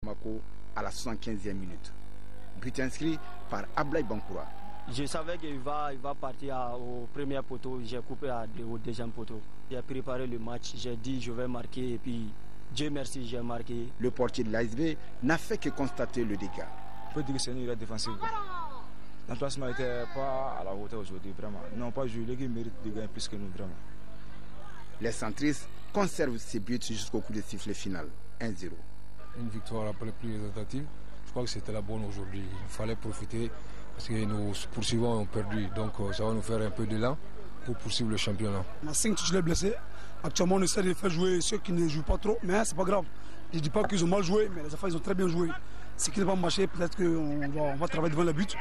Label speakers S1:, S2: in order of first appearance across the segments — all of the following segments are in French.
S1: Mako à la 75e minute. But inscrit par Ablaye Bankoura.
S2: Je savais qu'il va partir au premier poteau, j'ai coupé au deuxième poteau. J'ai préparé le match, j'ai dit je vais marquer et puis Dieu merci, j'ai marqué.
S1: Le portier de l'ASB n'a fait que constater le dégât.
S3: Je peux dire que c'est une erreur défensive. L'emplacement n'était pas à la hauteur aujourd'hui, vraiment. Ils n'ont pas joué, l'équipe mérite de gagner plus que nous, vraiment.
S1: Les centristes conservent ses buts jusqu'au coup de sifflet final, 1-0.
S4: Une victoire après plus résultative. Je crois que c'était la bonne aujourd'hui. Il fallait profiter parce que nos poursuivants ont perdu. Donc ça va nous faire un peu d'élan pour poursuivre le championnat.
S5: On a 5 titulaires blessés. Actuellement, on essaie de faire jouer ceux qui ne jouent pas trop, mais c'est pas grave. Je ne dis pas qu'ils ont mal joué, mais les enfants ils ont très bien joué. Ce qui ne va pas marcher, peut-être qu'on va travailler devant le but.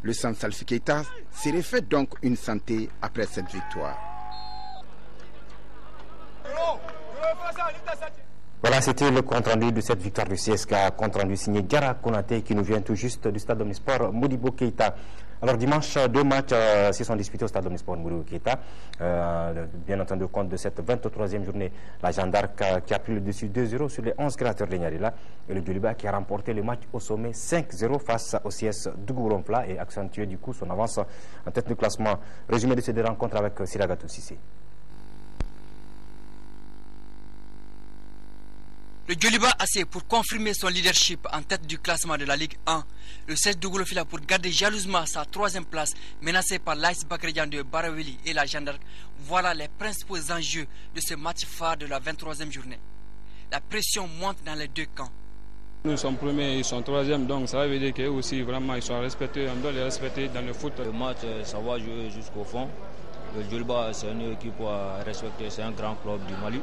S1: Le centre Salfi Keita s'est refait donc une santé après cette victoire.
S6: Voilà, c'était le compte-rendu de cette victoire du CSK, compte-rendu signé Diarra Konaté qui nous vient tout juste du stade Omnisport Modibo Keita. Alors dimanche, 2 matchs se sont disputés au stade Omnisport Modibo Keita. Bien entendu, au compte de cette 23e journée, la Jeanne d'Arc qui a pris le dessus 2-0 sur les 11 créateurs de Niarila et le Djoliba qui a remporté le match au sommet 5-0 face au CS Dougouronfla et accentué du coup son avance en tête de classement. Résumé de ces deux rencontres avec Siragatou Sissé.
S7: Le Djoliba assez pour confirmer son leadership en tête du classement de la Ligue 1. Le 16 Dougoulofila pour garder jalousement sa 3e place menacée par l'Aïs Bakriyan de Baraweli et la Jeanne d'Arc. Voilà les principaux enjeux de ce match phare de la 23e journée. La pression monte dans les deux camps.
S8: Nous sommes premiers, ils sont 3e, donc ça veut dire qu'eux aussi vraiment ils sont respectés, on doit les respecter dans le foot.
S9: Le match, ça va jouer jusqu'au fond. Le Djoliba c'est une équipe à respecter, c'est un grand club du Mali.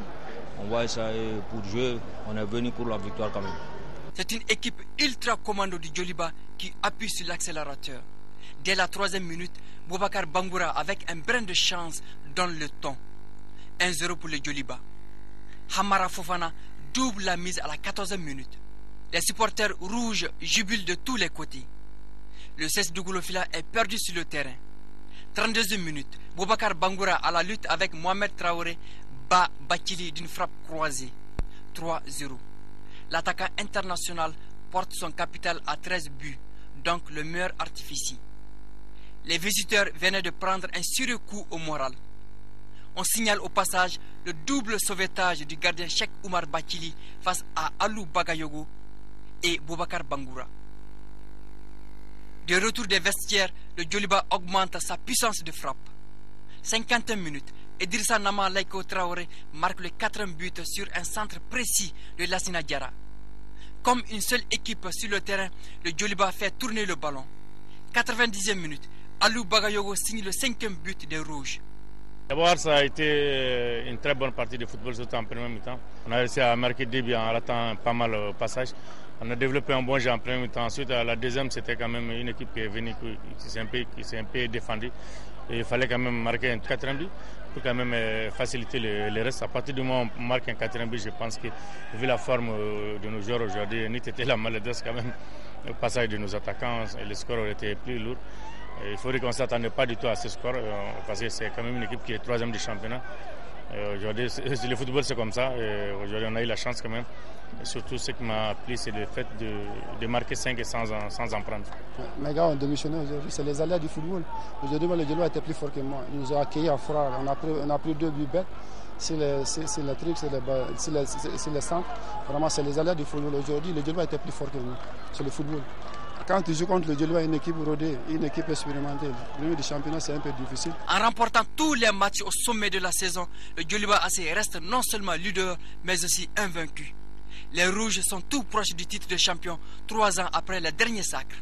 S9: On va essayer pour jouer, on est venu pour la victoire quand même.
S7: C'est une équipe ultra commando du Djoliba qui appuie sur l'accélérateur. Dès la 3e minute, Boubacar Bangoura avec un brin de chance donne le ton. 1-0 pour le Djoliba. Hamara Fofana double la mise à la 14e minute. Les supporters rouges jubilent de tous les côtés. Le 16 Dougoulofila est perdu sur le terrain. 32e minute, Boubacar Bangoura à la lutte avec Mohamed Traoré bat Bakili d'une frappe croisée. 3-0. L'attaquant international porte son capital à 13 buts, donc le meilleur artificier. Les visiteurs venaient de prendre un sérieux coup au moral. On signale au passage le double sauvetage du gardien Cheikh Oumar Bakili face à Alou Bagayogo et Boubacar Bangoura. De retour des vestiaires, le Djoliba augmente sa puissance de frappe. 50e minute, Idrissa Nama Laiko Traoré marque le 4e but sur un centre précis de Lassina Diarra. Comme une seule équipe sur le terrain, le Djoliba fait tourner le ballon. 90e minute, Alou Bagayogo signe le 5e but des Rouges.
S10: D'abord, ça a été une très bonne partie de football, surtout en première mi-temps. On a réussi à marquer des buts en ratant pas mal au passage. On a développé un bon jeu en première mi-temps. Ensuite, à la deuxième, c'était quand même une équipe qui est venue, qui s'est un peu défendue. Et il fallait quand même marquer un 4e but pour quand même faciliter le reste. À partir du moment où on marque un 4e but, je pense que vu la forme de nos joueurs aujourd'hui, ni était la maladresse quand même, le passage de nos attaquants et le score aurait été plus lourd. Et il faudrait qu'on ne s'attendait pas du tout à ce score parce que c'est quand même une équipe qui est 3e du championnat. Aujourd'hui, le football c'est comme ça. Aujourd'hui, on a eu la chance quand même. Et surtout, ce qui m'a plu, c'est le fait de marquer 5 et sans en prendre.
S11: Mes gars ont démissionné aujourd'hui. C'est les aléas du football. Aujourd'hui, le Djoliba était plus fort que moi. Ils nous ont accueillis à froid. On a pris 2 buts bêtes. C'est le truc, c'est le centre. Vraiment, c'est les aléas du football. Aujourd'hui, le Djoliba était plus fort que nous. C'est le football. Quand tu joues contre le Djoliba, une équipe rodée, une équipe expérimentée, le premier du championnat, c'est un peu difficile.
S7: En remportant tous les matchs au sommet de la saison, le Djoliba AC reste non seulement leader, mais aussi invaincu. Les Rouges sont tout proches du titre de champion 3 ans après le dernier sacre.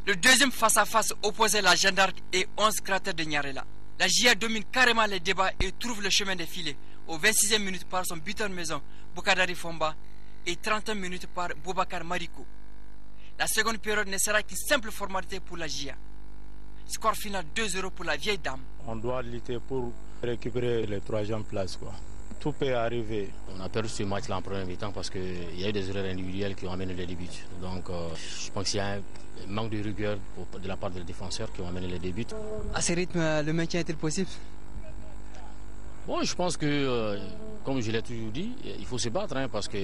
S7: Le deuxième face-à-face opposait la Jeanne d'Arc et 11 cratères de Niarela. La JA domine carrément les débats et trouve le chemin des filets au 26e minute par son buteur maison, Boukadari Fomba, et 30e minute par Boubacar Mariko. La seconde période ne sera qu'une simple formalité pour la JA. Score final 2-0 pour la vieille dame.
S12: On doit lutter pour récupérer les 3e places, quoi. Tout peut arriver.
S9: On a perdu ce match-là en première mi-temps parce qu'il y a eu des erreurs individuelles qui ont amené les buts. Donc je pense qu'il y a un manque de rigueur de la part des défenseurs qui ont amené les buts.
S13: À ce rythme, le maintien est-il possible?
S9: Bon, je pense que, comme je l'ai toujours dit, il faut se battre parce que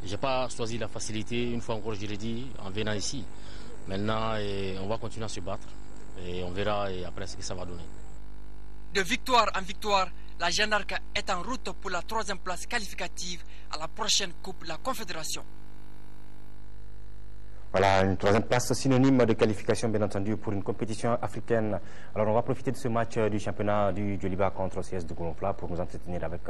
S14: Je n'ai pas choisi la facilité, une fois encore je l'ai dit, en venant ici. Maintenant, on va continuer à se battre et on verra après ce que ça va donner.
S7: De victoire en victoire, la Jeanne d'Arc est en route pour la 3e place qualificative à la prochaine Coupe de la Confédération.
S6: Voilà, une 3e place synonyme de qualification, bien entendu, pour une compétition africaine. Alors, on va profiter de ce match du championnat du Djoliba contre CS de Goulonfla pour nous entretenir avec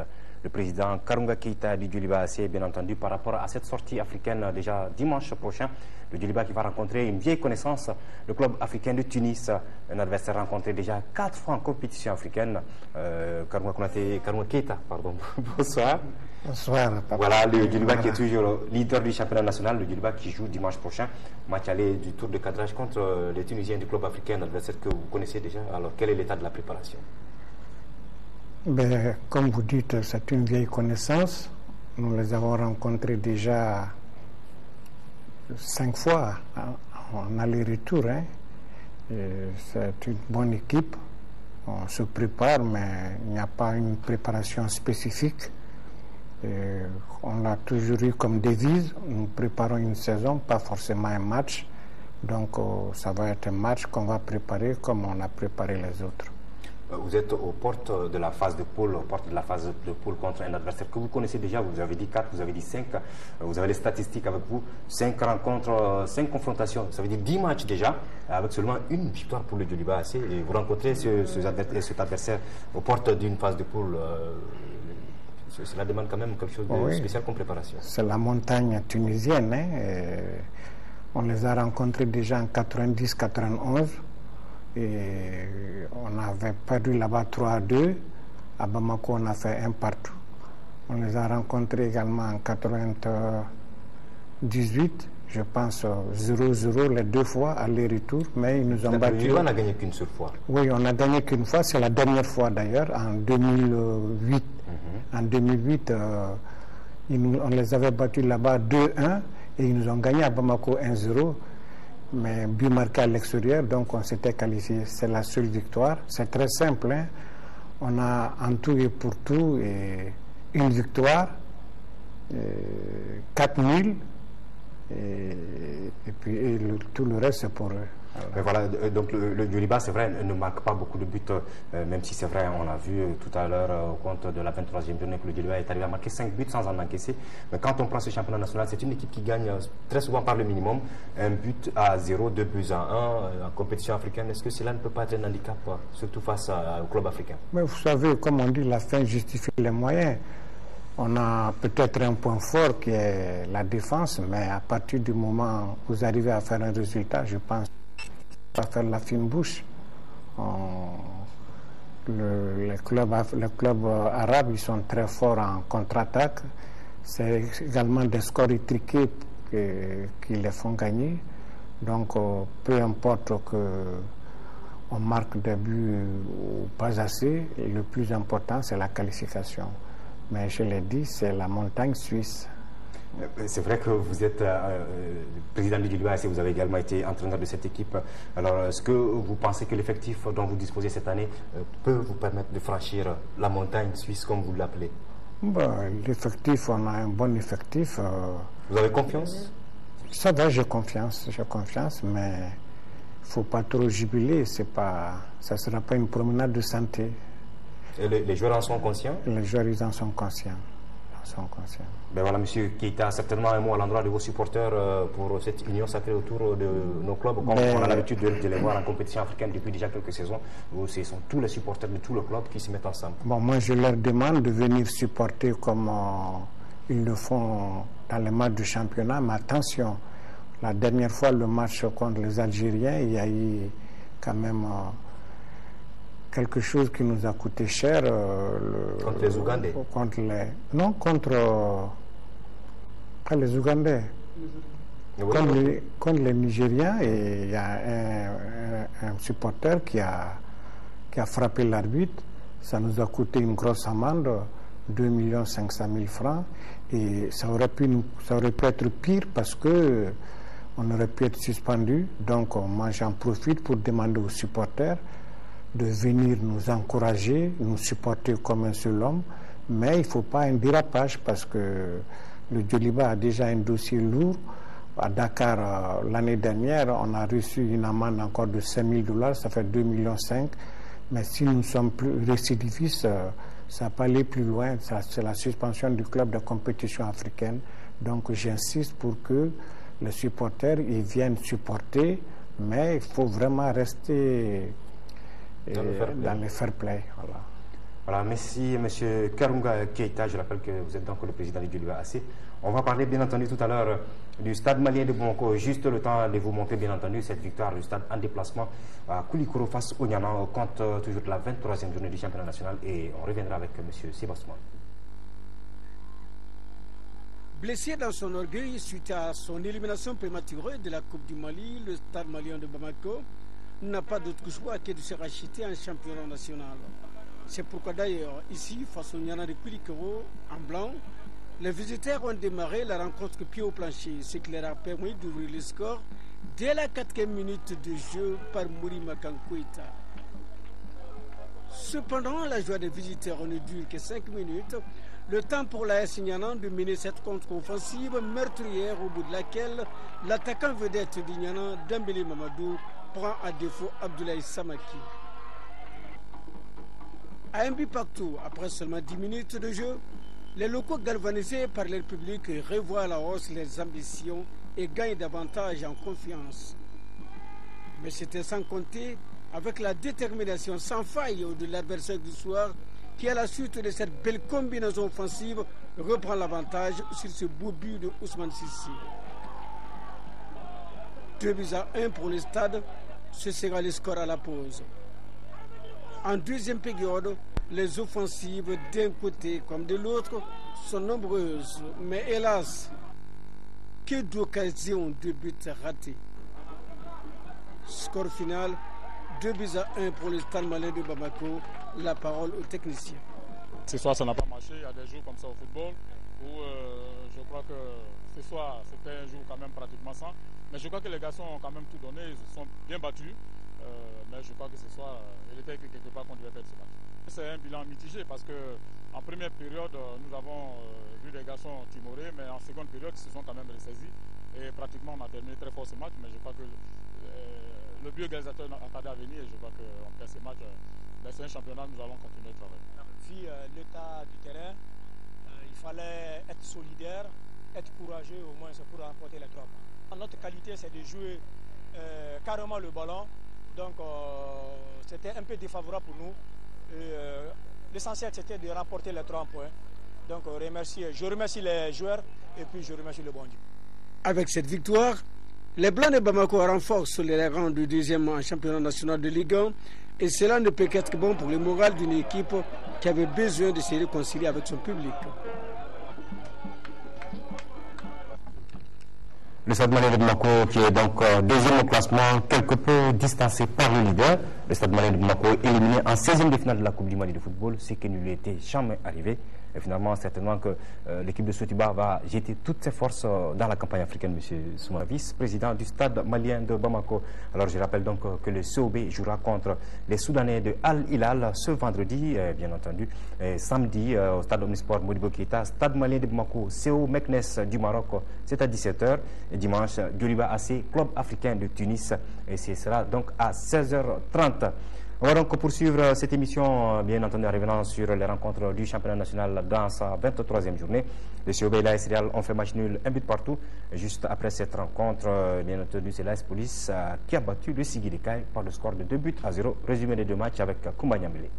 S6: le président Karunga Keita du Djoliba AC, bien entendu, par rapport à cette sortie africaine déjà dimanche prochain. Le Djoliba qui va rencontrer une vieille connaissance, le club africain de Tunis, un adversaire rencontré déjà 4 fois en compétition africaine. Karunga Keita, pardon. Bonsoir.
S15: Bonsoir, papa.
S6: Voilà, le Djoliba qui est toujours leader du championnat national, le Djoliba qui joue dimanche prochain, match aller du tour de cadrage contre les Tunisiens du club africain, un adversaire que vous connaissez déjà. Alors, quel est l'état de la préparation?
S15: Ben, comme vous dites, c'est une vieille connaissance. Nous les avons rencontrés déjà 5 fois en aller-retour. Hein. C'est une bonne équipe. On se prépare, mais il n'y a pas une préparation spécifique. On l'a toujours eu comme devise, nous préparons une saison, pas forcément un match. Donc ça va être un match qu'on va préparer comme on a préparé les autres.
S6: Vous êtes aux portes de la phase de poule, contre un adversaire que vous connaissez déjà. Vous avez dit 4, vous avez dit 5. Vous avez les statistiques avec vous. 5 rencontres, 5 confrontations. Ça veut dire 10 matchs déjà, avec seulement une victoire pour le Djoliba AC. Et vous rencontrez cet adversaire aux portes d'une phase de poule. Cela demande quand même quelque chose de spécial comme préparation.
S15: C'est la montagne tunisienne. Hein, on les a rencontrés déjà en 90-91. Et on avait perdu là-bas 3-2. À Bamako, on a fait 1 partout. On les a rencontrés également en 98. Je pense 0-0 les 2 fois, aller-retour. Mais ils nous ont battus.
S6: On n'a gagné qu'une seule fois.
S15: Oui, on n'a gagné qu'une fois. C'est la dernière fois d'ailleurs, en 2008. En 2008, on les avait battus là-bas 2-1 et ils nous ont gagné à Bamako 1-0, mais but marqué à l'extérieur, donc on s'était qualifié. C'est la seule victoire. C'est très simple. Hein? On a en tout et pour tout une victoire, 4000, et puis tout le reste c'est pour eux.
S6: Mais voilà, donc le Djoliba, c'est vrai, ne marque pas beaucoup de buts, même si c'est vrai, on l'a vu tout à l'heure au compte de la 23e journée que le Djoliba est arrivé à marquer 5 buts sans en encaisser. Mais quand on prend ce championnat national, c'est une équipe qui gagne très souvent par le minimum, 1 but à 0, 2 buts à 1 en compétition africaine. Est-ce que cela ne peut pas être un handicap, surtout face au club africain?
S15: Mais vous savez, comme on dit, la fin justifie les moyens. On a peut-être un point fort qui est la défense, mais à partir du moment où vous arrivez à faire un résultat, je pense à faire la fine bouche. Les clubs arabes, ils sont très forts en contre-attaque. C'est également des scores étriqués qui les font gagner. Donc, peu importe qu'on marque des buts ou pas assez, le plus important, c'est la qualification. Mais je l'ai dit, c'est la montagne suisse.
S6: C'est vrai que vous êtes président du Djoliba et vous avez également été entraîneur de cette équipe. Alors, est-ce que vous pensez que l'effectif dont vous disposez cette année peut vous permettre de franchir la montagne suisse, comme vous l'appelez?
S15: L'effectif, on a un bon effectif.
S6: Vous avez confiance?
S15: Ça va, j'ai confiance, mais il ne faut pas trop jubiler. Ça ne sera pas une promenade de santé.
S6: Et les joueurs en sont conscients?
S15: Les joueurs, ils en sont conscients.
S6: Ben voilà, monsieur Keita, certainement un mot à l'endroit de vos supporters pour cette union sacrée autour de nos clubs, comme on a l'habitude de les voir en compétition africaine depuis déjà quelques saisons, où ce sont tous les supporters de tout le club qui s'y mettent ensemble.
S15: Bon, moi je leur demande de venir supporter comme ils le font dans les matchs du championnat, mais attention, la dernière fois le match contre les Algériens, il y a eu quand même quelque chose qui nous a coûté cher.
S6: Contre les Ougandais?
S15: Non, pas les Ougandais. Oui, contre les Nigériens, et il y a un supporter qui a frappé l'arbitre. Ça nous a coûté une grosse amende, 2 500 000 francs. Et ça aurait pu être pire parce que on aurait pu être suspendu. Donc moi j'en profite pour demander aux supporters de venir nous encourager, nous supporter comme un seul homme, mais il ne faut pas un dérapage parce que Le Djoliba a déjà un dossier lourd. À Dakar, l'année dernière, on a reçu une amende encore de $5 000, ça fait 2,5 millions. Mais si nous sommes plus récidivistes, ça va pas aller plus loin. C'est la suspension du club de compétition africaine. Donc j'insiste pour que les supporters ils viennent supporter, mais il faut vraiment rester dans le fair play. Voilà.
S6: Voilà, merci M. Karunga Keita. Je rappelle que vous êtes donc le président du Djoliba AC. On va parler bien entendu tout à l'heure du stade malien de Bamako. Juste le temps de vous montrer bien entendu cette victoire du stade en déplacement à Koulikoro face au Niana. On compte toujours la 23e journée du championnat national et on reviendra avec M. Sébastien.
S16: Blessé dans son orgueil suite à son élimination prématurée de la Coupe du Mali, le stade malien de Bamako n'a pas d'autre choix que de se racheter en championnat national. C'est pourquoi d'ailleurs, ici, face au Niana de Koulikoro, en blanc, les visiteurs ont démarré la rencontre pied au plancher, ce qui leur a permis d'ouvrir le score dès la 4e minute de jeu par Mouri Makankwita. Cependant, la joie des visiteurs ne dure que 5 minutes, le temps pour l'AS Niana de mener cette contre-offensive meurtrière au bout de laquelle l'attaquant vedette du Niana, Dembélé Mamadou, prend à défaut Abdoulaye Samaki. À un but partout, après seulement 10 minutes de jeu, les locaux galvanisés par leur public revoient à la hausse leurs ambitions et gagnent davantage en confiance. Mais c'était sans compter avec la détermination sans faille de l'adversaire du soir qui, à la suite de cette belle combinaison offensive, reprend l'avantage sur ce beau but de Ousmane Sissi. 2-1 pour le stade, ce sera le score à la pause. En deuxième période, les offensives d'un côté comme de l'autre sont nombreuses, mais hélas, que d'occasions de buts ratés. Score final, 2-1 pour le stade malien de Bamako. La parole au technicien.
S17: Ce soir, ça n'a pas marché. Il y a des jours comme ça au football où je crois que ce soir, c'était un jour quand même pratiquement sans. Mais je crois que les garçons ont quand même tout donné. Ils se sont bien battus. Mais je crois que ce soir, il était quelque part qu'on devait faire ce match. C'est un bilan mitigé parce qu'en première période, nous avons vu les garçons timorés, mais en seconde période, ils se sont quand même ressaisis. Et pratiquement, on a terminé très fort ce match. Mais je crois que le but égalisateur a tardé à venir et je crois qu'on perd ce match. Mais c'est un championnat, nous allons continuer le travail.
S18: Vu l'état du terrain, il fallait être solidaire, être courageux au moins pour remporter les 3 points. Notre qualité, c'est de jouer carrément le ballon. Donc c'était un peu défavorable pour nous. L'essentiel c'était de rapporter les 3 points. Donc je remercie les joueurs et puis je remercie le bon Dieu.
S16: Avec cette victoire, les Blancs de Bamako renforcent les rangs du 2e en championnat national de Ligue 1 et cela ne peut qu'être bon pour le moral d'une équipe qui avait besoin de se réconcilier avec son public.
S6: Le Stade malien de Bamako qui est donc deuxième au classement, quelque peu distancé par le leader. Le Stade malien de Bamako éliminé en 16e de finale de la Coupe du Mali de football, ce qui ne lui était jamais arrivé. Et finalement, certainement que l'équipe de Sotiba va jeter toutes ses forces dans la campagne africaine, M. Soumara, vice-président du Stade malien de Bamako. Alors je rappelle donc que le COB jouera contre les Soudanais de Al Hilal ce vendredi, bien entendu. Et samedi, au Stade Omnisport Modibo Keita, Stade malien de Bamako, CO Meknes du Maroc, c'est à 17h. Et dimanche, Djoliba AC, club africain de Tunis, et ce sera donc à 16h30. On va donc poursuivre cette émission, bien entendu, en revenant sur les rencontres du championnat national dans sa 23e journée. Les COB et l'AS Real ont fait match nul, un but partout. Et juste après cette rencontre, bien entendu, c'est l'AS Police qui a battu le Sigirikai par le score de 2-0. Résumé des 2 matchs avec Koumba Nyambele.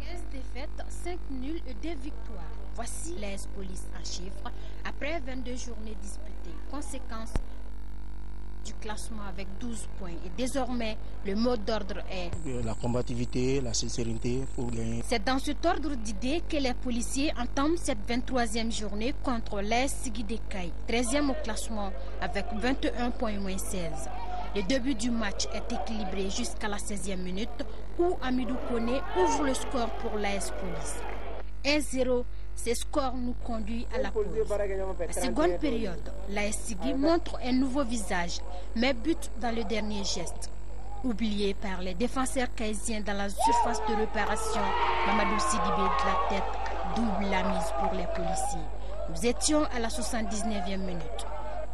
S19: 15 défaites, 5 nuls et 2 victoires. Voici l'AS Police en chiffres après 22 journées disputées. Conséquence du classement avec 12 points. Et désormais, le mot d'ordre est
S18: la combativité, la sincérité pour gagner.
S19: C'est dans cet ordre d'idées que les policiers entament cette 23e journée contre l'AS Sigirikai, 13e au classement avec 21 points moins 16. Le début du match est équilibré jusqu'à la 16e minute où Amidou Koné ouvre le score pour l'AS Police. 1-0. Ce score nous conduit à la pause. La seconde période, l'AS Sigui montre un nouveau visage, mais bute dans le dernier geste. Oublié par les défenseurs kaisiens dans la surface de réparation, Mamadou Sidibé de la tête double la mise pour les policiers. Nous étions à la 79e minute.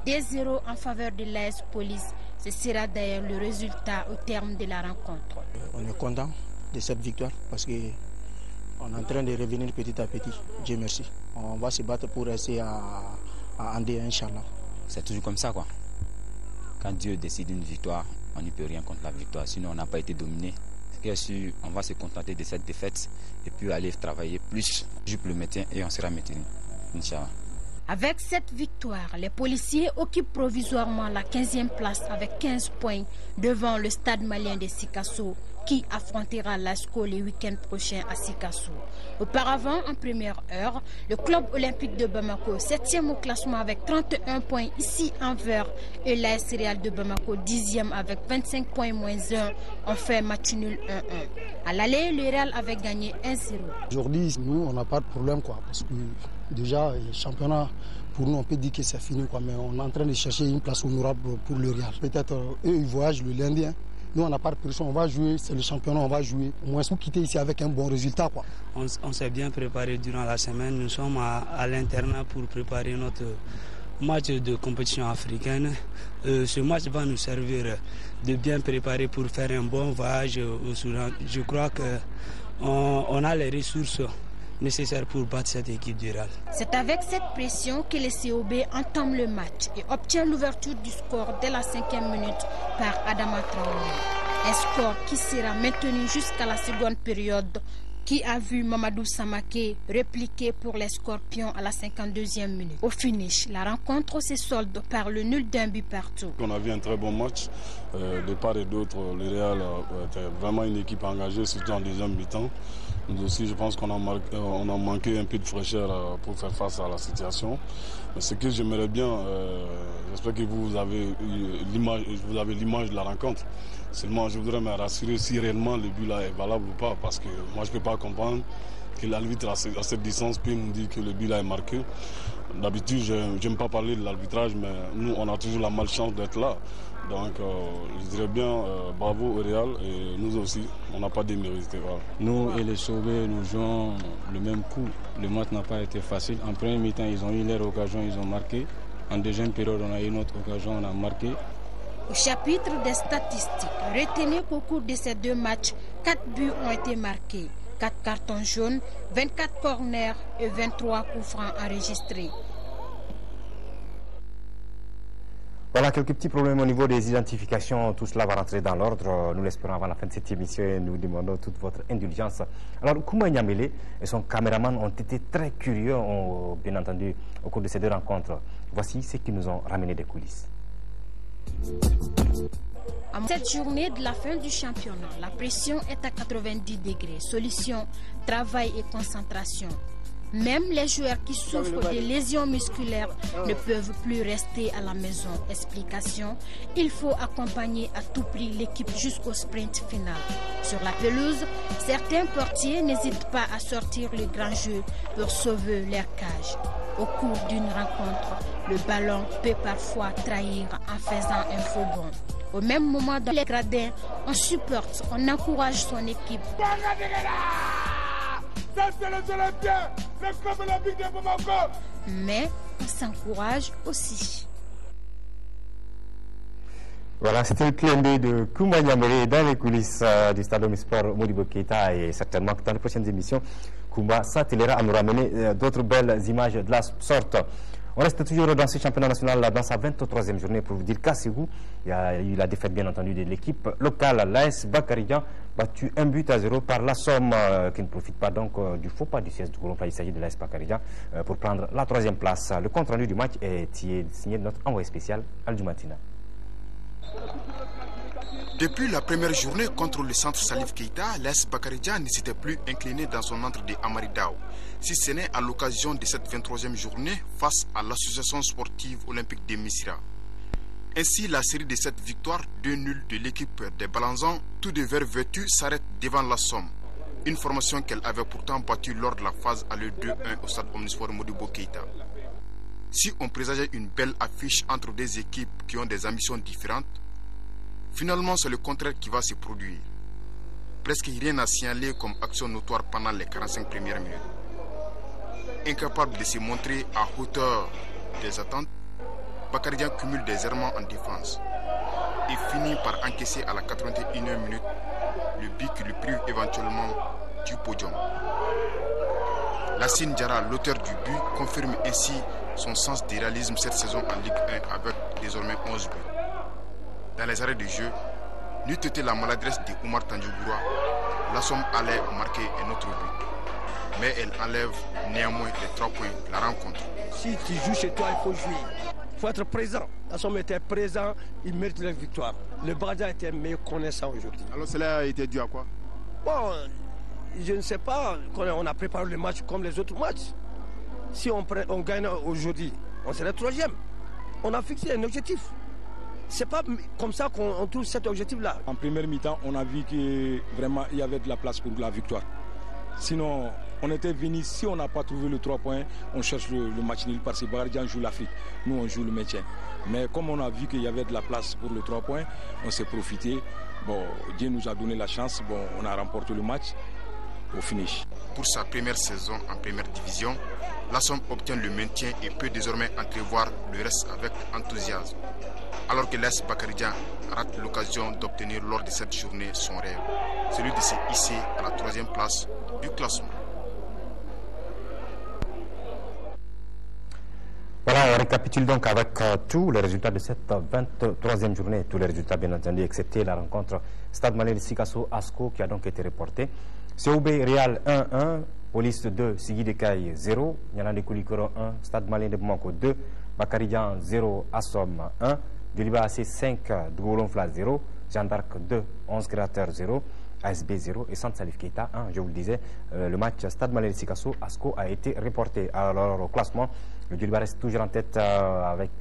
S19: 2-0 en faveur de l'AS Police. Ce sera d'ailleurs le résultat au terme de la rencontre.
S18: On est content de cette victoire parce qu'on est en train de revenir petit à petit. Dieu merci. On va se battre pour rester à Andé, Inch'Allah.
S20: C'est toujours comme ça, quoi. Quand Dieu décide une victoire, on n'y peut rien contre la victoire. Sinon, on n'a pas été dominé. Ce qui est sûr, on va se contenter de cette défaite et puis aller travailler plus, juste le maintien et on sera maintenu. Inch'Allah.
S19: Avec cette victoire, les policiers occupent provisoirement la 15e place avec 15 points devant le stade malien de Sikasso qui affrontera l'ASCO le week-end prochain à Sikasso. Auparavant, en première heure, le club olympique de Bamako, 7e au classement avec 31 points ici en vert, et l'AS Real de Bamako, 10e avec 25 points moins 1, ont fait match nul 1-1. À l'aller, le Real avait gagné 1-0.
S11: Aujourd'hui, nous, on n'a pas de problème, quoi, parce que déjà, le championnat, pour nous, on peut dire que c'est fini, quoi, mais on est en train de chercher une place honorable pour le Real. Peut-être eux, ils voyagent le lundi. Hein. Nous, on n'a pas de pression, on va jouer, c'est le championnat, on va jouer. Au moins, pour quitter ici avec un bon résultat, quoi.
S21: On s'est bien préparé durant la semaine. Nous sommes à l'internat pour préparer notre match de compétition africaine. Ce match va nous servir de bien préparer pour faire un bon voyage au Soudan. Je crois qu'on a les ressources nécessaires pour battre cette équipe du Real.
S19: C'est avec cette pression que le COB entame le match et obtient l'ouverture du score dès la 5e minute par Adama Traoré. Un score qui sera maintenu jusqu'à la seconde période, qui a vu Mamadou Samake répliquer pour les Scorpions à la 52e minute. Au finish, la rencontre se solde par le nul d'un but partout.
S22: On a vu un très bon match. De part et d'autre, le Real était vraiment une équipe engagée, surtout en deuxième mi-temps. Nous aussi, je pense qu'on a manqué un peu de fraîcheur pour faire face à la situation. Mais ce que j'aimerais bien, j'espère que vous avez l'image de la rencontre. Seulement, je voudrais me rassurer si réellement le but là est valable ou pas, parce que moi, je ne peux pas comprendre que l'arbitre à cette distance peut nous dire que le but là est marqué. D'habitude, je n'aime pas parler de l'arbitrage, mais nous, on a toujours la malchance d'être là. Donc, je dirais bien bravo au Real et nous aussi, on n'a pas démérité. Voilà.
S23: Nous et les Sauvés, nous jouons le même coup. Le match n'a pas été facile. En première mi-temps, ils ont eu leur occasion, ils ont marqué. En deuxième période, on a eu notre occasion, on a marqué.
S19: Au chapitre des statistiques, retenez qu'au cours de ces deux matchs, 4 buts ont été marqués, 4 cartons jaunes, 24 corners et 23 coups francs enregistrés.
S6: Voilà quelques petits problèmes au niveau des identifications. Tout cela va rentrer dans l'ordre. Nous l'espérons avant la fin de cette émission et nous demandons toute votre indulgence. Alors, Kouma Niamele et son caméraman ont été très curieux, bien entendu, au cours de ces deux rencontres. Voici ce qu'ils nous ont ramené des coulisses.
S19: À cette journée de la fin du championnat, la pression est à 90 degrés. Solution, travail et concentration. Même les joueurs qui souffrent de lésions musculaires ne peuvent plus rester à la maison. Explication, il faut accompagner à tout prix l'équipe jusqu'au sprint final. Sur la pelouse, certains portiers n'hésitent pas à sortir le grand jeu pour sauver leur cage. Au cours d'une rencontre, le ballon peut parfois trahir en faisant un faux bond. Au même moment, dans les gradins, on supporte, on encourage son équipe.
S24: Ça, c'est les Olympiens, le club olympique de Bamako.
S19: Mais on s'encourage aussi.
S6: Voilà, c'était le clin d'œil de Kouma Niamele dans les coulisses du stade Omnisport Modibo Keita, et certainement que dans les prochaines émissions, Kouma s'attelera à nous ramener d'autres belles images de la sorte. On reste toujours dans ce championnat national, dans sa 23e journée, pour vous dire qu'à Ségou, il y a eu la défaite bien entendu de l'équipe locale, l'AS Bakarijan, battu 1-0 par la Somme, qui ne profite pas donc du faux pas du CS du Golompa. Il s'agit de l'AS Bakarijan pour prendre la 3e place. Le compte rendu du match est signé de notre envoyé spécial, Aldoumatina.
S1: Depuis la première journée contre le centre Salif Keita, l'AS Bakarijan ne s'était plus incliné dans son entre de Amaridao, si ce n'est à l'occasion de cette 23e journée face à l'association sportive olympique de Missira. Ainsi, la série de 7 victoires, 2 nuls de l'équipe des Balanzans, tout de vert vêtu, s'arrête devant la Somme. Une formation qu'elle avait pourtant battue lors de la phase aller 2-1 au stade Omnisport Modibo Keita. Si on présageait une belle affiche entre des équipes qui ont des ambitions différentes, finalement, c'est le contraire qui va se produire. Presque rien à signaler comme action notoire pendant les 45 premières minutes. incapable de se montrer à hauteur des attentes, Bakaridjan cumule des errements en défense et finit par encaisser à la 81e minute le but qui lui prive éventuellement du podium. Lassine Diarra, l'auteur du but, confirme ainsi son sens du réalisme cette saison en Ligue 1 avec désormais 11 buts. Dans les arrêts de jeu, n'eût été la maladresse de Oumar Tandjougoura, la Somme allait marquer un autre but. Mais elle enlève néanmoins les 3 points de la rencontre.
S2: Si tu joues chez toi, il faut jouer. Il faut être présent. La Somme était présent, il mérite la victoire. Le Bakaridjan était méconnaissant aujourd'hui.
S3: Alors cela a été dû à quoi?
S2: Bon, je ne sais pas. On a préparé le match comme les autres matchs. Si on gagne aujourd'hui, on serait 3e. On a fixé un objectif. C'est pas comme ça qu'on trouve cet objectif-là.
S23: En première mi-temps, on a vu que vraiment il y avait de la place pour la victoire. Sinon, on était venu, si on n'a pas trouvé le 3 points, on cherche le match nul parce que Bakaridjan joue l'Afrique. Nous, on joue le maintien. Mais comme on a vu qu'il y avait de la place pour le 3 points, on s'est profité. Bon, Dieu nous a donné la chance. Bon, on a remporté le match au finish.
S1: Pour sa première saison en première division, la Somme obtient le maintien et peut désormais entrevoir le reste avec enthousiasme. Alors que l'AS Bakaridjan rate l'occasion d'obtenir lors de cette journée son rêve, celui de se hisser à la 3e place du classement.
S6: Voilà, on récapitule donc avec tous les résultats de cette 23e journée, tous les résultats bien entendu, excepté la rencontre Stade Malien de Sikasso-Asko qui a donc été reportée. COB Real 1-1, Police 2, Sigui Dekay 0, Nialande Koulikoro 1, Stade Malien de Bamako 2, Bakaridjan 0, Assom 1, Djoliba AC 5, Dougoulonfla 0, Jeanne d'Arc 2, 11 créateurs 0, ASB 0 et Centre Salif Keita 1. Je vous le disais, le match Stade Malien de Sikasso-Asko a été reporté. Alors au classement, le Djoliba reste toujours en tête avec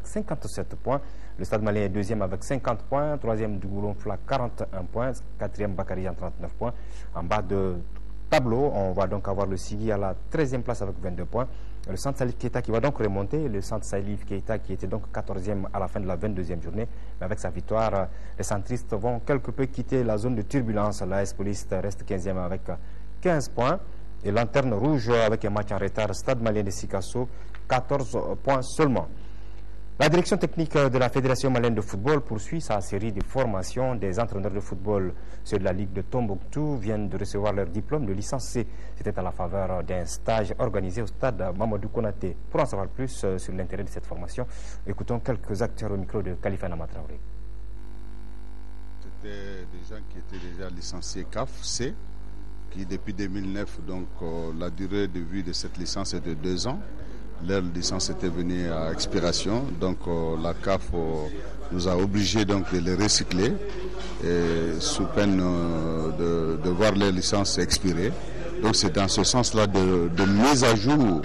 S6: 57 points. Le Stade Malien est 2e avec 50 points. 3e Dougoulonfla 41 points. 4e Bakaridjan 39 points. En bas de tableau, on va donc avoir le Sigui à la 13e place avec 22 points. Le Centre Salif Keita qui va donc remonter. Le Centre Salif Keita qui était donc 14e à la fin de la 22e journée. Mais avec sa victoire, les centristes vont quelque peu quitter la zone de turbulence. L'AS Police reste 15e avec 15 points. Et Lanterne Rouge avec un match en retard. Stade Malien de Sikasso, 14 points seulement. La direction technique de la Fédération malienne de football poursuit sa série de formations. Des entraîneurs de football sur la Ligue de Tombouctou viennent de recevoir leur diplôme de licence C. C'était à la faveur d'un stage organisé au stade Mamadou Konaté. Pour en savoir plus sur l'intérêt de cette formation, écoutons quelques acteurs au micro de Khalifa Nama Traoré.
S4: C'était des gens qui étaient déjà licenciés CAF C, qui depuis 2009, donc la durée de vie de cette licence est de 2 ans. Leur licence était venue à expiration, donc la CAF nous a obligés donc de les recycler et sous peine de voir leur licence expirer. Donc c'est dans ce sens-là de mise à jour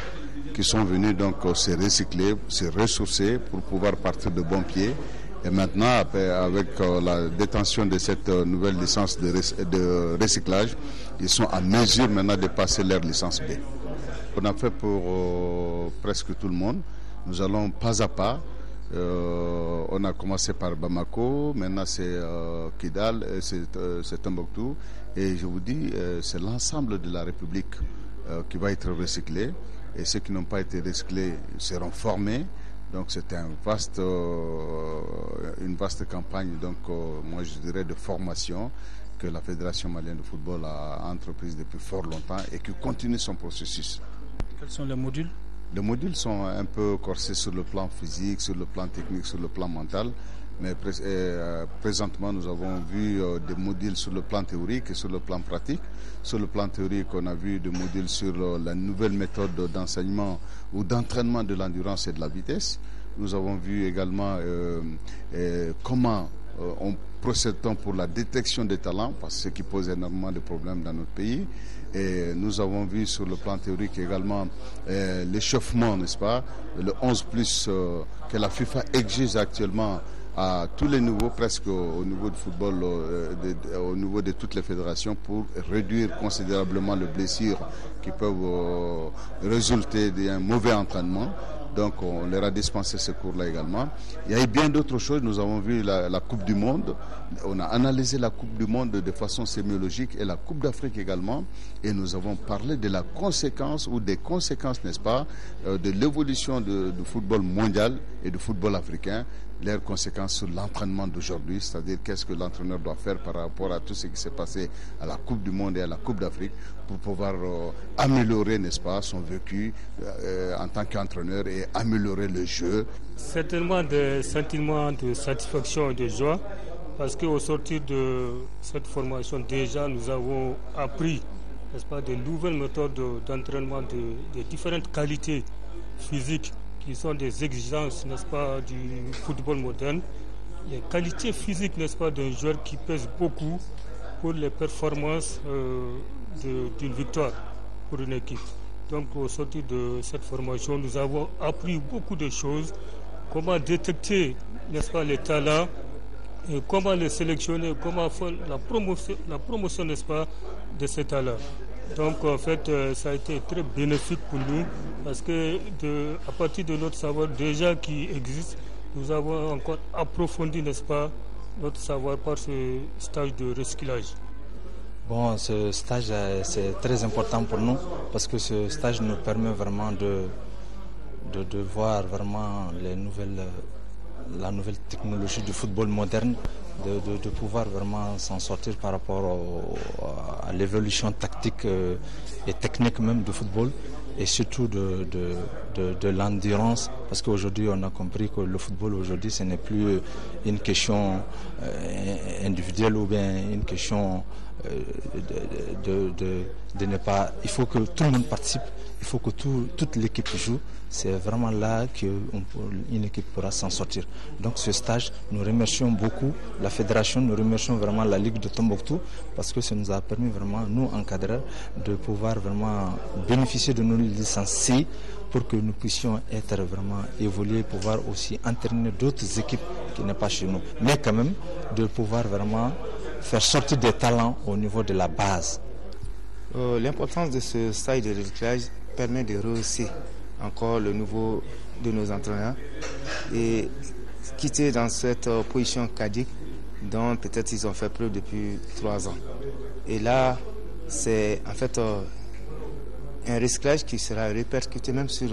S4: qui sont venus donc se recycler, se ressourcer pour pouvoir partir de bon pied. Et maintenant, avec la détention de cette nouvelle licence de recyclage, ils sont à mesure maintenant de passer leur licence B. On a fait pour presque tout le monde. Nous allons pas à pas. On a commencé par Bamako, maintenant c'est Kidal, c'est Tombouctou. Et je vous dis, c'est l'ensemble de la République qui va être recyclé. Et ceux qui n'ont pas été recyclés seront formés. Donc c'était une vaste campagne, donc moi je dirais de formation que la Fédération malienne de football a entreprise depuis fort longtemps et qui continue son processus.
S5: Quels sont les modules?
S4: Les modules sont un peu corsés sur le plan physique, sur le plan technique, sur le plan mental. Mais présentement, nous avons vu des modules sur le plan théorique et sur le plan pratique. Sur le plan théorique, on a vu des modules sur la nouvelle méthode d'enseignement ou d'entraînement de l'endurance et de la vitesse. Nous avons vu également comment on procède pour la détection des talents, parce que ce qui pose énormément de problèmes dans notre pays. Et nous avons vu sur le plan théorique également l'échauffement, n'est-ce pas, le 11+, que la FIFA exige actuellement à tous les niveaux, presque au niveau du football, au niveau de toutes les fédérations, pour réduire considérablement les blessures qui peuvent résulter d'un mauvais entraînement. Donc on leur a dispensé ce cours-là également. Il y a eu bien d'autres choses. Nous avons vu la Coupe du Monde. On a analysé la Coupe du Monde de façon sémiologique et la Coupe d'Afrique également. Et nous avons parlé de la conséquence ou des conséquences, n'est-ce pas, de l'évolution du football mondial et du football africain, leurs conséquences sur l'entraînement d'aujourd'hui, c'est-à-dire qu'est-ce que l'entraîneur doit faire par rapport à tout ce qui s'est passé à la Coupe du Monde et à la Coupe d'Afrique pour pouvoir améliorer, n'est-ce pas, son vécu en tant qu'entraîneur et améliorer le jeu.
S3: Certainement des sentiments de satisfaction et de joie, parce qu'au sortir de cette formation, déjà nous avons appris, n'est-ce pas, de nouvelles méthodes d'entraînement de différentes qualités physiques qui sont des exigences, n'est-ce pas, du football moderne. Les qualités physiques, n'est-ce pas, d'un joueur qui pèse beaucoup pour les performances d'une victoire pour une équipe. Donc au sortir de cette formation, nous avons appris beaucoup de choses, comment détecter, n'est-ce pas, les talents, et comment les sélectionner, comment faire la promotion, n'est-ce pas, de ces talents. Donc en fait, ça a été très bénéfique pour nous parce que à partir de notre savoir déjà qui existe, nous avons encore approfondi, n'est-ce pas, notre savoir par ce stage de recyclage.
S5: Bon, ce stage c'est très important pour nous parce que ce stage nous permet vraiment de voir vraiment la nouvelle technologie du football moderne, de pouvoir vraiment s'en sortir par rapport à l'évolution tactique et technique même du football et surtout de l'endurance, parce qu'aujourd'hui on a compris que le football aujourd'hui ce n'est plus une question individuelle ou bien une question de ne pas... Il faut que tout le monde participe, il faut que toute l'équipe joue. C'est vraiment là qu'une équipe pourra s'en sortir. Donc ce stage, nous remercions beaucoup la fédération, nous remercions vraiment la Ligue de Tombouctou parce que ça nous a permis vraiment, nous encadreurs, de pouvoir vraiment bénéficier de nos licences C pour que nous puissions être vraiment évoluer, pouvoir aussi entraîner d'autres équipes qui n'est pas chez nous. Mais quand même, de pouvoir vraiment faire sortir des talents au niveau de la base.
S8: L'importance de ce stage de recyclage permet de rehausser encore le niveau de nos entraîneurs et quitter dans cette position cadique dont peut-être ils ont fait preuve depuis 3 ans. Et là, c'est en fait un recyclage qui sera répercuté même sur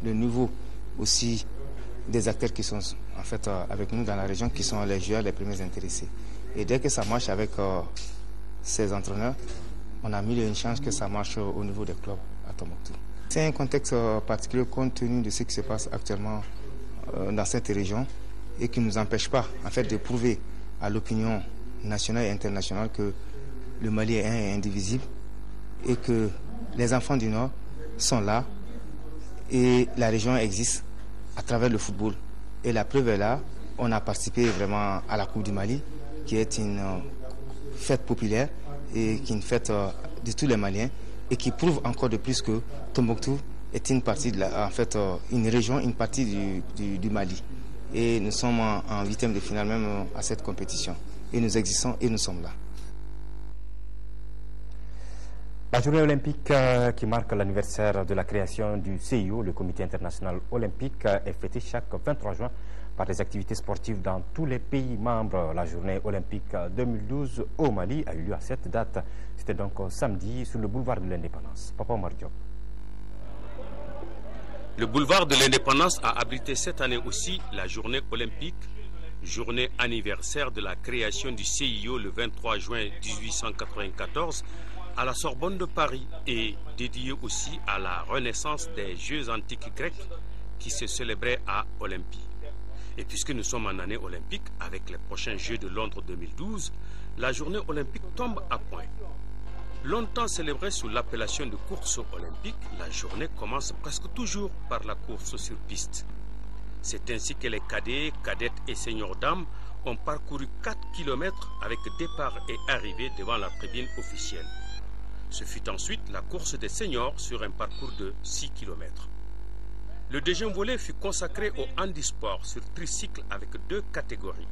S8: le niveau aussi des acteurs qui sont en fait avec nous dans la région, qui sont les joueurs les premiers intéressés. Et dès que ça marche avec ces entraîneurs, on a mis une chance que ça marche au niveau des clubs à Tombouctou. C'est un contexte particulier compte tenu de ce qui se passe actuellement dans cette région et qui ne nous empêche pas en fait de prouver à l'opinion nationale et internationale que le Mali est un et indivisible et que les enfants du Nord sont là et la région existe à travers le football. Et la preuve est là, on a participé vraiment à la Coupe du Mali qui est une fête populaire et qui est une fête de tous les Maliens et qui prouve encore de plus que Tombouctou est une partie en fait une région, une partie du Mali. Et nous sommes en 8e de finale même à cette compétition. Et nous existons et nous sommes là.
S6: La journée olympique qui marque l'anniversaire de la création du CIO, le Comité international olympique, est fêtée chaque 23 juin par des activités sportives dans tous les pays membres. La journée olympique 2012 au Mali a eu lieu à cette date. C'était donc samedi sur le boulevard de l'Indépendance. Papa Omar Diop.
S10: Le boulevard de l'Indépendance a abrité cette année aussi la journée olympique, journée anniversaire de la création du CIO le 23 juin 1894 à la Sorbonne de Paris et dédiée aussi à la renaissance des Jeux antiques grecs qui se célébraient à Olympie. Et puisque nous sommes en année olympique, avec les prochains Jeux de Londres 2012, la journée olympique tombe à point. Longtemps célébrée sous l'appellation de course olympique, la journée commence presque toujours par la course sur piste. C'est ainsi que les cadets, cadettes et seniors dames ont parcouru 4 km avec départ et arrivée devant la tribune officielle. Ce fut ensuite la course des seniors sur un parcours de 6 km. Le deuxième volet fut consacré au handisport sur tricycle avec 2 catégories.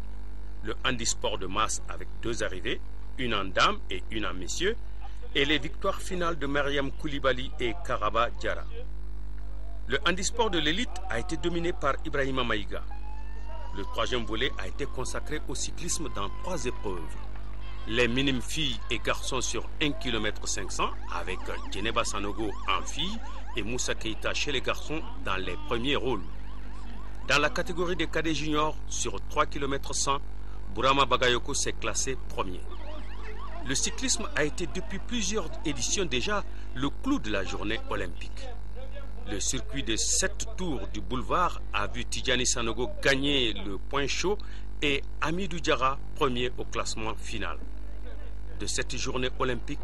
S10: Le handisport de masse avec 2 arrivées, une en dames et une en messieurs, et les victoires finales de Mariam Koulibaly et Karaba Diarra. Le handisport de l'élite a été dominé par Ibrahima Maïga. Le troisième volet a été consacré au cyclisme dans 3 épreuves. Les minimes filles et garçons sur 1 km 500 avec Djeneba Sanogo en filles et Moussa Keita chez les garçons dans les premiers rôles. Dans la catégorie des cadets juniors sur 3 km 100, Bourama Bagayoko s'est classé premier. Le cyclisme a été depuis plusieurs éditions déjà le clou de la journée olympique. Le circuit de 7 tours du boulevard a vu Tidjani Sanogo gagner le point chaud et Amidou Diarra premier au classement final. De cette journée olympique,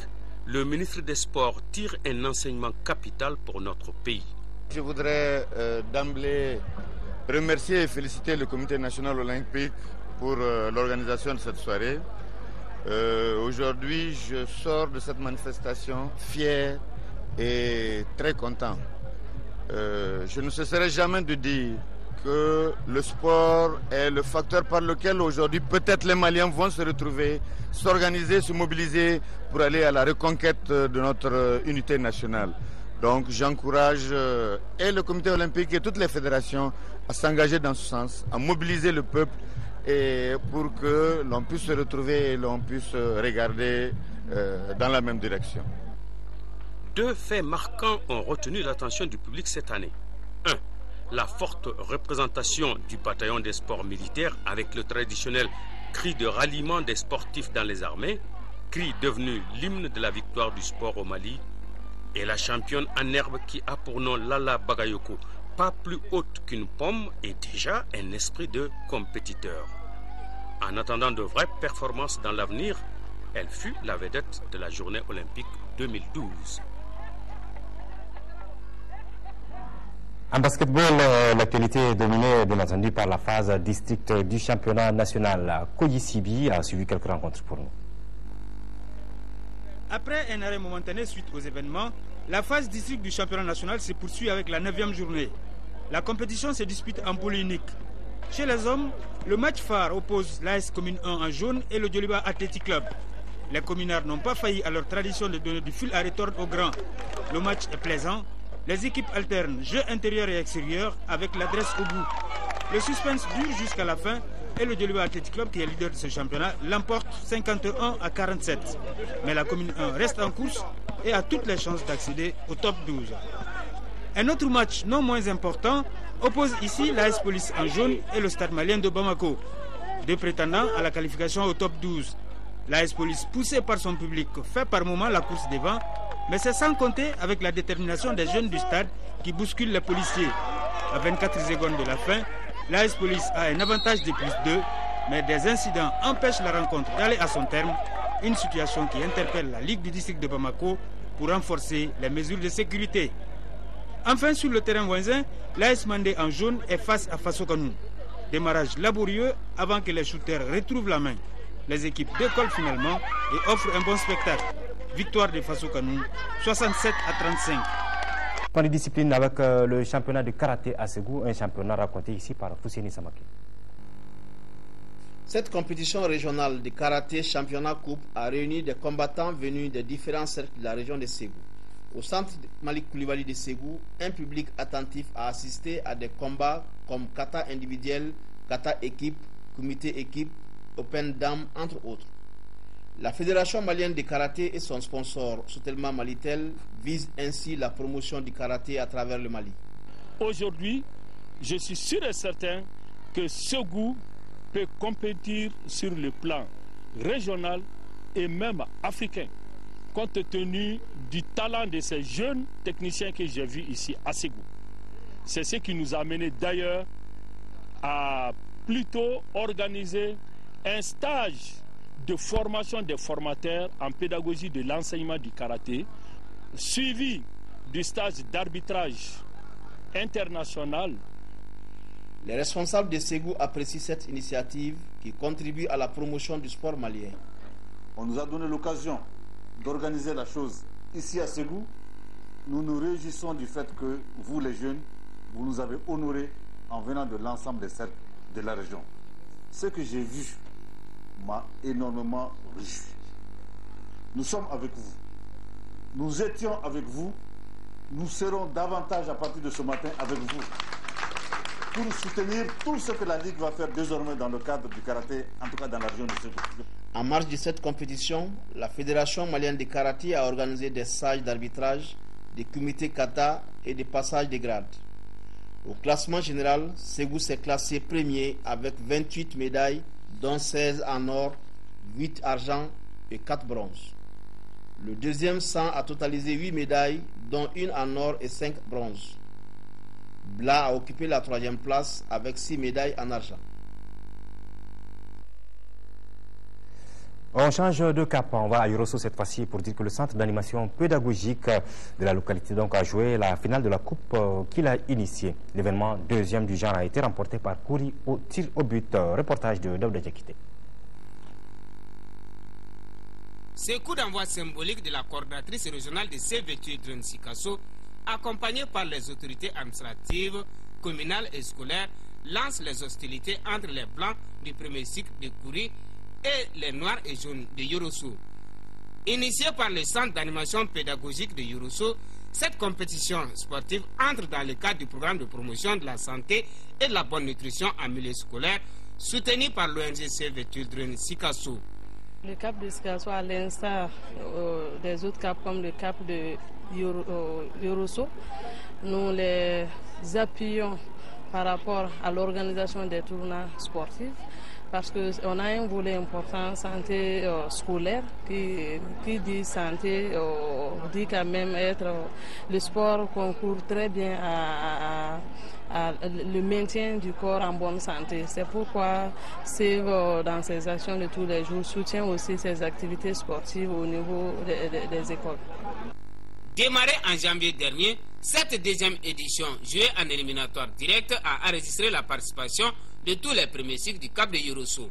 S10: le ministre des Sports tire un enseignement capital pour notre pays.
S9: Je voudrais d'emblée remercier et féliciter le Comité national olympique pour l'organisation de cette soirée. Aujourd'hui, je sors de cette manifestation fier et très content. Je ne cesserai jamais de dire que le sport est le facteur par lequel aujourd'hui peut-être les Maliens vont se retrouver, s'organiser, se mobiliser pour aller à la reconquête de notre unité nationale. Donc j'encourage et le comité olympique et toutes les fédérations à s'engager dans ce sens, à mobiliser le peuple et pour que l'on puisse se retrouver et l'on puisse regarder dans la même direction.
S10: 2 faits marquants ont retenu l'attention du public cette année. 1. La forte représentation du bataillon des sports militaires avec le traditionnel cri de ralliement des sportifs dans les armées, cri devenu l'hymne de la victoire du sport au Mali, et la championne en herbe qui a pour nom Lala Bagayoko, pas plus haute qu'une pomme et déjà un esprit de compétiteur. En attendant de vraies performances dans l'avenir, elle fut la vedette de la journée olympique 2012.
S6: En basketball, l'actualité est dominée bien entendu par la phase district du championnat national. Koyi Sibi a suivi quelques rencontres pour nous.
S12: Après un arrêt momentané suite aux événements, la phase district du championnat national se poursuit avec la 9e journée. La compétition se dispute en poule unique. Chez les hommes, le match phare oppose l'AS Commune 1 en jaune et le Djoliba Athletic Club. Les communards n'ont pas failli à leur tradition de donner du fil à retordre aux grands. Le match est plaisant. Les équipes alternent jeu intérieur et extérieur avec l'adresse au bout. Le suspense dure jusqu'à la fin et le Djoliba Athletic Club, qui est leader de ce championnat, l'emporte 51 à 47. Mais la commune 1 reste en course et a toutes les chances d'accéder au top 12. Un autre match non moins important oppose ici l'AS Police en jaune et le Stade malien de Bamako, 2 prétendants à la qualification au top 12. L'AS Police, poussé par son public, fait par moments la course devant, mais c'est sans compter avec la détermination des jeunes du stade qui bousculent les policiers. À 24 secondes de la fin, l'AS Police a un avantage de +2, mais des incidents empêchent la rencontre d'aller à son terme, une situation qui interpelle la Ligue du district de Bamako pour renforcer les mesures de sécurité. Enfin, sur le terrain voisin, l'AS Mandé en jaune est face à Fasokanou. Démarrage laborieux avant que les shooters retrouvent la main. Les équipes décollent finalement et offrent un bon spectacle. Victoire de Fasokanou, 67 à 35.
S6: Dans les disciplines avec le championnat de karaté à Ségou, un championnat raconté ici par Fousseni Samake.
S13: Cette compétition régionale de karaté championnat coupe a réuni des combattants venus des différents cercles de la région de Ségou. Au centre Malik Koulibaly de Ségou, un public attentif a assisté à des combats comme kata individuel, kata équipe, comité équipe, open dame, entre autres. La Fédération malienne de karaté et son sponsor, Sotelma Malitel, visent ainsi la promotion du karaté à travers le Mali.
S14: Aujourd'hui, je suis sûr et certain que Ségou peut compétir sur le plan régional et même africain, compte tenu du talent de ces jeunes techniciens que j'ai vus ici à Ségou. C'est ce qui nous a amené d'ailleurs à plutôt organiser un stage de formation des formateurs en pédagogie de l'enseignement du karaté, suivi du stage d'arbitrage international.
S13: Les responsables de Ségou apprécient cette initiative qui contribue à la promotion du sport malien.
S25: On nous a donné l'occasion d'organiser la chose ici à Ségou. Nous nous réjouissons du fait que vous, les jeunes, vous nous avez honorés en venant de l'ensemble des cercles de la région. Ce que j'ai vu m'a énormément réjoui. Nous sommes avec vous. Nous étions avec vous nous serons davantage à partir de ce matin avec vous pour soutenir tout ce que la Ligue va faire désormais dans le cadre du karaté, en tout cas dans la région de Ségou.
S13: En marge de cette compétition, la Fédération malienne de karaté a organisé des stages d'arbitrage, des comités kata et des passages de grades. Au classement général, Ségou s'est classé premier avec 28 médailles, dont 16 en or, 8 argent et 4 bronzes. Le deuxième sang a totalisé 8 médailles, dont une en or et 5 bronzes. Bla a occupé la troisième place avec 6 médailles en argent.
S6: On change de cap, on va à Yorosso cette fois-ci pour dire que le centre d'animation pédagogique de la localité donc a joué la finale de la coupe qu'il a initiée. L'événement deuxième du genre a été remporté par Kouri au tir au but. Reportage de Daouda Djakité.
S7: Ce coup d'envoi symbolique de la coordinatrice régionale de CVT Drone Sikasso, accompagné par les autorités administratives, communales et scolaires, lance les hostilités entre les blancs du premier cycle de Kouri et les noirs et jaunes de Yorosso. Initiée par le centre d'animation pédagogique de Yorosso, cette compétition sportive entre dans le cadre du programme de promotion de la santé et de la bonne nutrition en milieu scolaire, soutenu par l'ONG Save Children Sikasso.
S15: Le cap de Sikasso, à l'instar des autres caps comme le cap de Yorosso, nous les appuyons par rapport à l'organisation des tournois sportifs, parce qu'on a un volet important, santé scolaire, qui dit santé, dit quand même le sport concourt très bien à le maintien du corps en bonne santé. C'est pourquoi CEV, dans ses actions de tous les jours, soutient aussi ses activités sportives au niveau des écoles.
S7: Démarrée en janvier dernier, cette deuxième édition, jouée en éliminatoire direct, a enregistré la participation de tous les premiers cycles du Cap de Yorosso.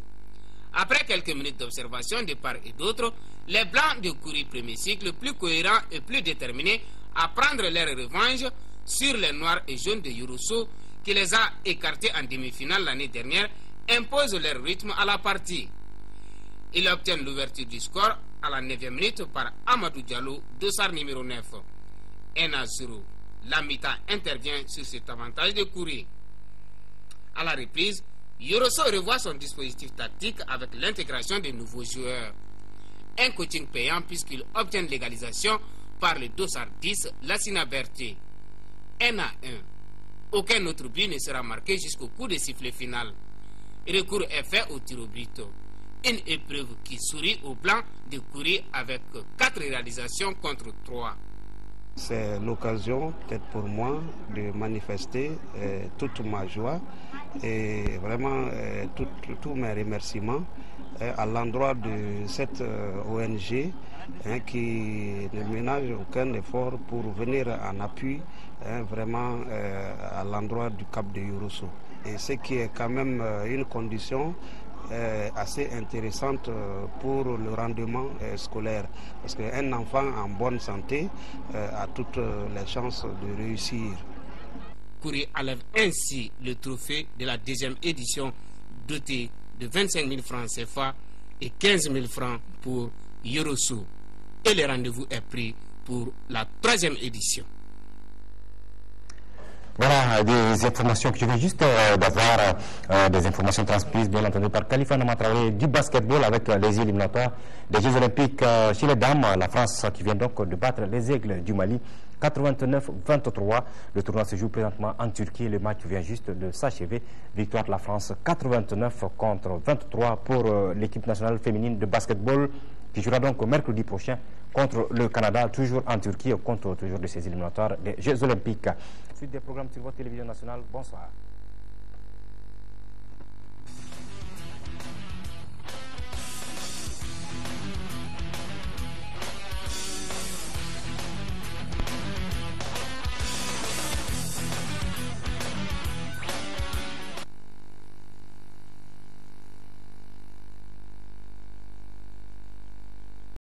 S7: Après quelques minutes d'observation de part et d'autre, les Blancs de Kouri premier cycle, plus cohérents et plus déterminés à prendre leur revanche sur les Noirs et Jaunes de Yorosso, qui les a écartés en demi-finale l'année dernière, imposent leur rythme à la partie. Ils obtiennent l'ouverture du score à la 9e minute par Amadou Diallo, dossard numéro 9. 1-0. La mi-temps intervient sur cet avantage de Kouri. À la reprise, Yorosso revoit son dispositif tactique avec l'intégration de nouveaux joueurs. Un coaching payant puisqu'il obtient l'égalisation par le dossard 10, Lassina Berté. 1-1. Aucun autre but ne sera marqué jusqu'au coup de sifflet final. Recours est fait au tir au but. Une épreuve qui sourit aux Blancs de Kouri avec 4 réalisations contre 3.
S16: C'est l'occasion, peut-être pour moi, de manifester toute ma joie et vraiment tous mes remerciements à l'endroit de cette ONG qui ne ménage aucun effort pour venir en appui vraiment à l'endroit du Cap de Yorosso. Et ce qui est quand même une condition assez intéressante pour le rendement scolaire, parce qu'un enfant en bonne santé a toutes les chances de réussir.
S7: Kouri enlève ainsi le trophée de la deuxième édition, doté de 25 000 francs CFA et 15 000 francs pour Yorosso. Et le rendez-vous est pris pour la 3e édition.
S6: Voilà des informations que je viens juste d'avoir, des informations transmises bien entendu par Khalifa Namatraoré du basketball avec les éliminatoires des Jeux Olympiques chez les dames. La France qui vient donc de battre les Aigles du Mali 89-23. Le tournoi se joue présentement en Turquie. Le match vient juste de s'achever. Victoire de la France 89 contre 23 pour l'équipe nationale féminine de basketball qui jouera donc mercredi prochain contre le Canada, toujours en Turquie, au compte toujours de ces éliminatoires des Jeux Olympiques. Suite des programmes sur votre télévision nationale, bonsoir.